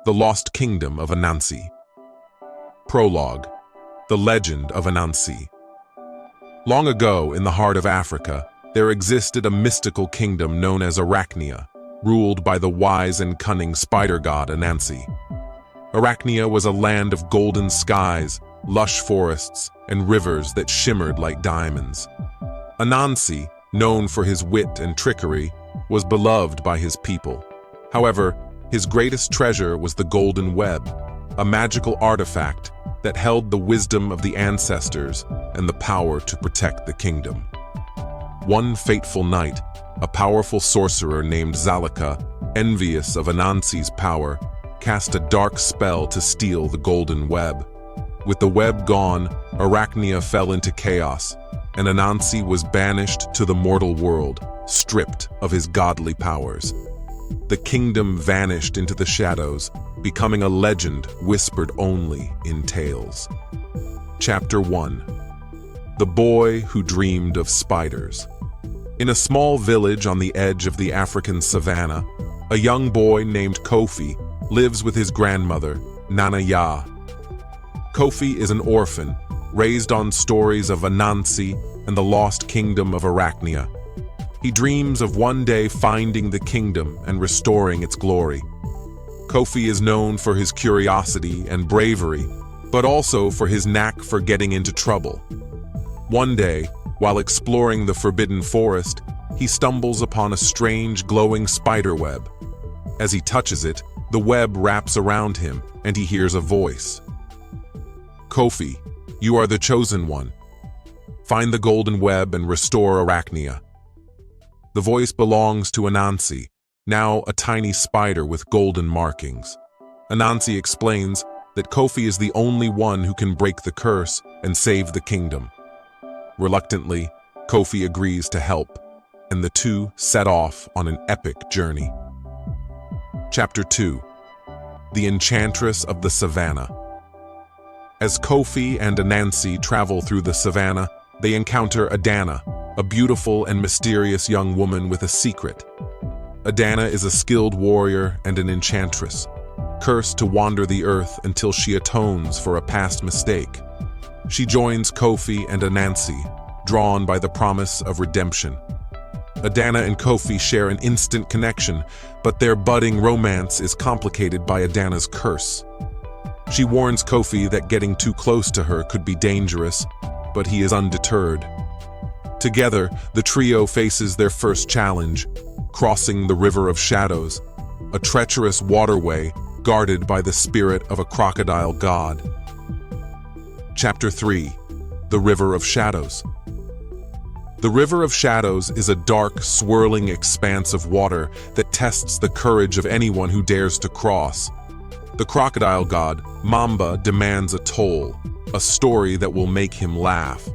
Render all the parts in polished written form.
The Lost Kingdom of Ananci. Prologue. The Legend of Ananci. Long ago, in the heart of Africa, there existed a mystical kingdom known as Arachnia, ruled by the wise and cunning spider god Ananci. Arachnia was a land of golden skies, lush forests, and rivers that shimmered like diamonds. Ananci, known for his wit and trickery, was beloved by his people. However, his greatest treasure was the golden web, a magical artifact that held the wisdom of the ancestors and the power to protect the kingdom. One fateful night, a powerful sorcerer named Zalika, envious of Ananci's power, cast a dark spell to steal the golden web. With the web gone, Arachnia fell into chaos, and Ananci was banished to the mortal world, stripped of his godly powers. The kingdom vanished into the shadows, becoming a legend whispered only in tales. Chapter 1. The Boy Who Dreamed of Spiders. In a small village on the edge of the African savanna, a young boy named Kofi lives with his grandmother, Nana Ya. Kofi is an orphan, raised on stories of Ananci and the lost kingdom of Arachnia. He dreams of one day finding the kingdom and restoring its glory. Kofi is known for his curiosity and bravery, but also for his knack for getting into trouble. One day, while exploring the forbidden forest, he stumbles upon a strange glowing spider web. As he touches it, the web wraps around him and he hears a voice. "Kofi, you are the chosen one. Find the golden web and restore Arachnia." The voice belongs to Ananci, now a tiny spider with golden markings. Ananci explains that Kofi is the only one who can break the curse and save the kingdom. Reluctantly, Kofi agrees to help, and the two set off on an epic journey. Chapter 2. The Enchantress of the Savannah. As Kofi and Ananci travel through the savannah, they encounter Adana, a beautiful and mysterious young woman with a secret. Adana is a skilled warrior and an enchantress, cursed to wander the earth until she atones for a past mistake. She joins Kofi and Ananci, drawn by the promise of redemption. Adana and Kofi share an instant connection, but their budding romance is complicated by Adana's curse. She warns Kofi that getting too close to her could be dangerous, but he is undeterred. Together, the trio faces their first challenge, crossing the River of Shadows, a treacherous waterway guarded by the spirit of a crocodile god. Chapter 3. The River of Shadows. The River of Shadows is a dark, swirling expanse of water that tests the courage of anyone who dares to cross. The crocodile god, Mamba, demands a toll, a story that will make him laugh.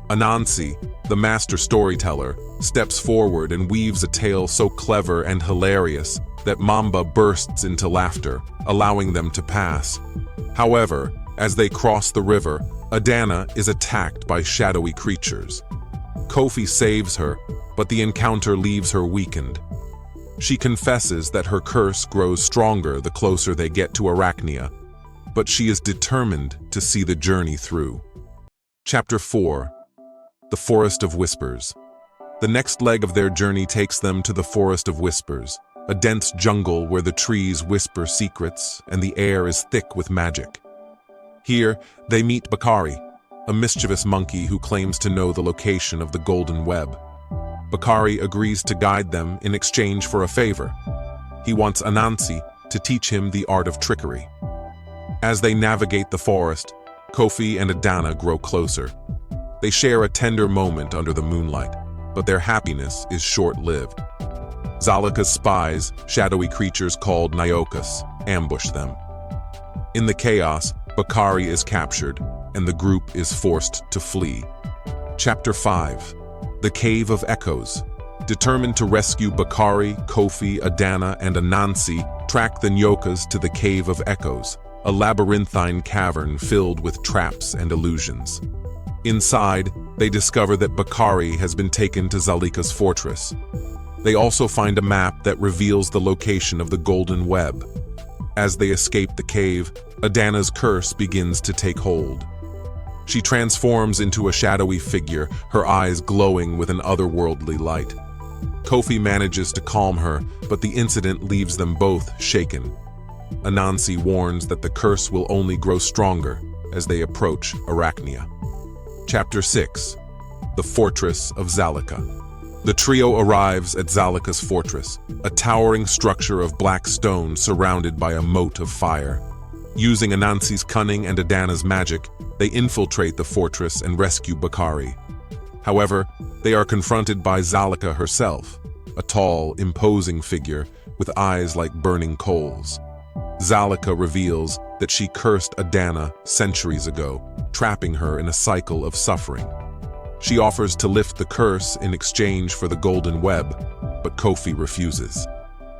Ananci, the master storyteller, steps forward and weaves a tale so clever and hilarious that Mamba bursts into laughter, allowing them to pass. However, as they cross the river, Adana is attacked by shadowy creatures. Kofi saves her, but the encounter leaves her weakened. She confesses that her curse grows stronger the closer they get to Arachnia, but she is determined to see the journey through. Chapter 4. The Forest of Whispers. The next leg of their journey takes them to the Forest of Whispers, a dense jungle where the trees whisper secrets and the air is thick with magic. Here, they meet Bakari, a mischievous monkey who claims to know the location of the golden web. Bakari agrees to guide them in exchange for a favor. He wants Ananci to teach him the art of trickery. As they navigate the forest, Kofi and Adana grow closer. They share a tender moment under the moonlight, but their happiness is short-lived. Zalika's spies, shadowy creatures called Nyokas, ambush them. In the chaos, Bakari is captured, and the group is forced to flee. Chapter 5. The Cave of Echoes. Determined to rescue Bakari, Kofi, Adana, and Ananci, track the Nyokas to the Cave of Echoes, a labyrinthine cavern filled with traps and illusions. Inside, they discover that Bakari has been taken to Zalika's fortress. They also find a map that reveals the location of the golden web. As they escape the cave, Adana's curse begins to take hold. She transforms into a shadowy figure, her eyes glowing with an otherworldly light. Kofi manages to calm her, but the incident leaves them both shaken. Ananci warns that the curse will only grow stronger as they approach Arachnia. Chapter 6. The Fortress of Zalika. The trio arrives at Zalika's fortress, a towering structure of black stone surrounded by a moat of fire. Using Ananci's cunning and Adana's magic, they infiltrate the fortress and rescue Bakari. However, they are confronted by Zalika herself, a tall, imposing figure with eyes like burning coals. Zalika reveals that she cursed Adana centuries ago, trapping her in a cycle of suffering. She offers to lift the curse in exchange for the golden web, but Kofi refuses.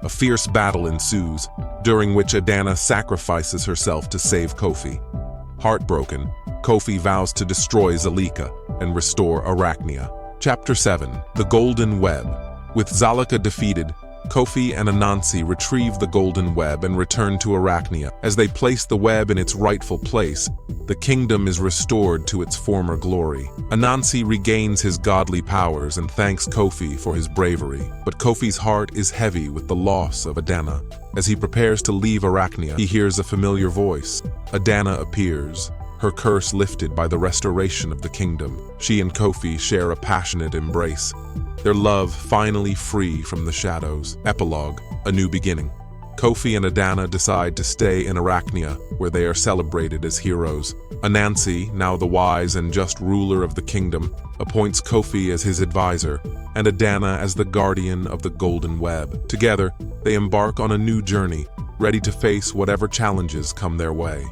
A fierce battle ensues, during which Adana sacrifices herself to save Kofi. Heartbroken, Kofi vows to destroy Zalika and restore Arachnia. Chapter 7. The Golden Web. With Zalika defeated, Kofi and Ananci retrieve the golden web and return to Arachnia. As they place the web in its rightful place, the kingdom is restored to its former glory. Ananci regains his godly powers and thanks Kofi for his bravery, but Kofi's heart is heavy with the loss of Adana. As he prepares to leave Arachnia, he hears a familiar voice. Adana appears, her curse lifted by the restoration of the kingdom. She and Kofi share a passionate embrace, their love finally free from the shadows. Epilogue, a new beginning. Kofi and Adana decide to stay in Arachnia, where they are celebrated as heroes. Ananci, now the wise and just ruler of the kingdom, appoints Kofi as his advisor, and Adana as the guardian of the golden web. Together, they embark on a new journey, ready to face whatever challenges come their way.